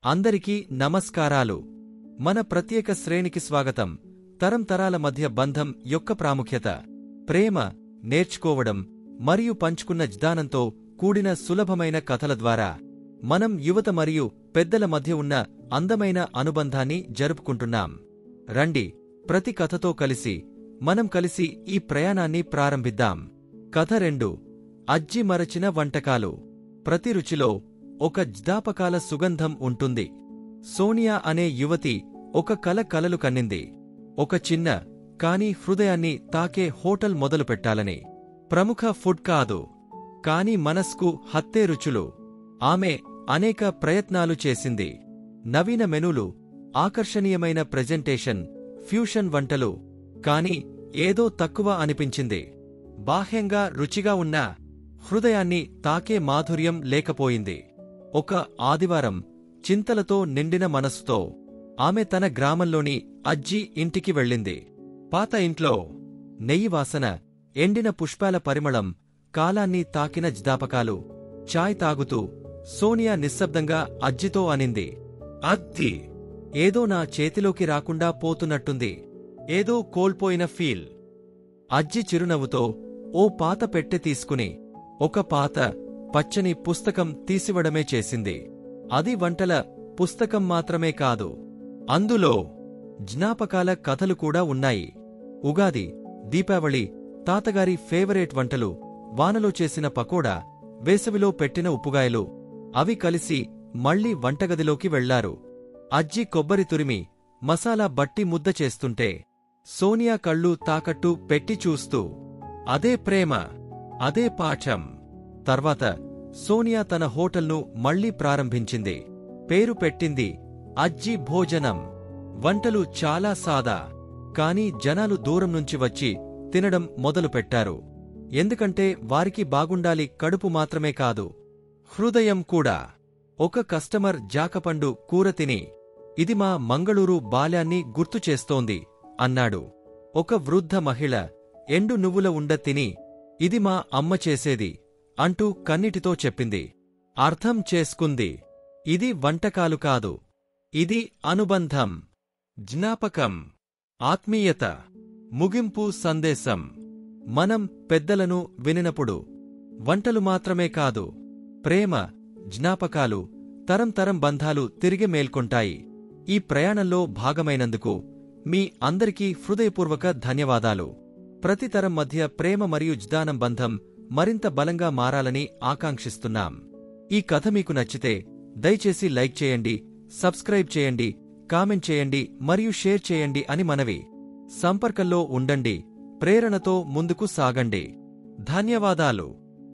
అందరికీ నమస్కారాలు. మన ప్రత్యేక శ్రేణికి స్వాగతం. తరం తరాల మధ్య బంధం యొక్క ప్రాముఖ్యత, ప్రేమ, నేర్చుకోవడం మరియు పంచుకున్న జ్ఞానంతో కూడిన సులభమైన కథల ద్వారా మనం యువత మరియు పెద్దల మధ్య ఉన్న అందమైన అనుబంధాన్ని జరుపుకుంటున్నాం. రండి, ప్రతి కథతో మనం కలిసి ఈ ప్రయాణాన్ని ప్రారంభిద్దాం. కథ 2. అజ్జి మరచిన వంటకాలు. ప్రతి రుచిలో ఒక జ్ఞాపకాల సుగంధం ఉంటుంది. సోనియా అనే యువతి ఒక కలలు కన్నింది. ఒక చిన్న కాని హృదయాన్ని తాకే హోటల్ మొదలుపెట్టాలని. ప్రముఖ ఫుడ్ కాదు, కాని మనస్కు హత్తే రుచులు. ఆమె అనేక ప్రయత్నాలు చేసింది. నవీన మెనూలు, ఆకర్షణీయమైన ప్రెజెంటేషన్, ఫ్యూషన్ వంటలు. కాని ఏదో తక్కువ అనిపించింది. బాహ్యంగా రుచిగా ఉన్నా హృదయాన్ని తాకే మాధుర్యం లేకపోయింది. ఒక ఆదివారం చింతలతో నిండిన మనసుతో ఆమె తన గ్రామంలోని అజ్జి ఇంటికి వెళ్ళింది. పాత ఇంట్లో నెయ్యి వాసన, ఎండిన పుష్పాల పరిమళం, కాలాన్ని తాకిన జ్ఞాపకాలు. చాయ్ తాగుతూ సోనియా నిశ్శబ్దంగా అజ్జితో అనింది, అద్ది, ఏదో నా చేతిలోకి రాకుండా పోతున్నట్టుంది. ఏదో కోల్పోయిన ఫీల్. అజ్జి చిరునవ్వుతో ఓ పాత పెట్టె తీసుకుని ఒక పాత పచ్చని పుస్తకం తీసివడమే చేసింది. అది వంటల పుస్తకం మాత్రమే కాదు, అందులో జ్ఞాపకాల కథలు కూడా ఉన్నాయి. ఉగాది, దీపావళి, తాతగారి ఫేవరేట్ వంటలు, వానలో చేసిన పకోడా, వేసవిలో పెట్టిన ఉప్పుగాయలు. అవి కలిసి మళ్లీ వంటగదిలోకి వెళ్లారు. అజ్జి కొబ్బరి తురిమి మసాలా బట్టి ముద్ద చేస్తుంటే సోనియా కళ్ళు తాకట్టు పెట్టి చూస్తూ, అదే ప్రేమ, అదే పాఠం. తర్వాత సోనియా తన హోటల్ను మళ్లీ ప్రారంభించింది. పేరు పెట్టింది అజ్జి భోజనం. వంటలు చాలా సాదా, కాని జనాలు దూరం నుంచి వచ్చి తినడం మొదలుపెట్టారు. ఎందుకంటే వారికి బాగుండాలి, కడుపు మాత్రమే కాదు, హృదయం కూడా. ఒక కస్టమర్ జాకపండు కూర తిని, ఇది మా మంగళూరు బాల్యాన్ని గుర్తుచేస్తోంది అన్నాడు. ఒక వృద్ధ మహిళ ఎండు నువ్వుల ఉండ తిని, ఇది మా అమ్మ చేసేది అంటూ కన్నిటితో చెప్పింది. అర్థం చేసుకుంది, ఇది వంటకాలు కాదు, ఇది అనుబంధం, జ్ఞాపకం, ఆత్మీయత. ముగింపు సందేశం: మనం పెద్దలను వినినప్పుడు వంటలు మాత్రమే కాదు, ప్రేమ, జ్ఞాపకాలు, తరం బంధాలు తిరిగి మేల్కొంటాయి. ఈ ప్రయాణంలో భాగమైనందుకు మీ అందరికీ హృదయపూర్వక ధన్యవాదాలు. ప్రతి తరం మధ్య ప్రేమ మరియు జ్ఞానం బంధం మరింత బలంగా మారాలని ఆకాంక్షిస్తున్నాం. ఈ కథ మీకు నచ్చితే దయచేసి లైక్ చేయండి, సబ్స్క్రైబ్ చేయండి, కామెంట్ చేయండి మరియు షేర్ చేయండి అని మనవి. సంపర్కంలో ఉండండి, ప్రేరణతో ముందుకు సాగండి. ధన్యవాదాలు.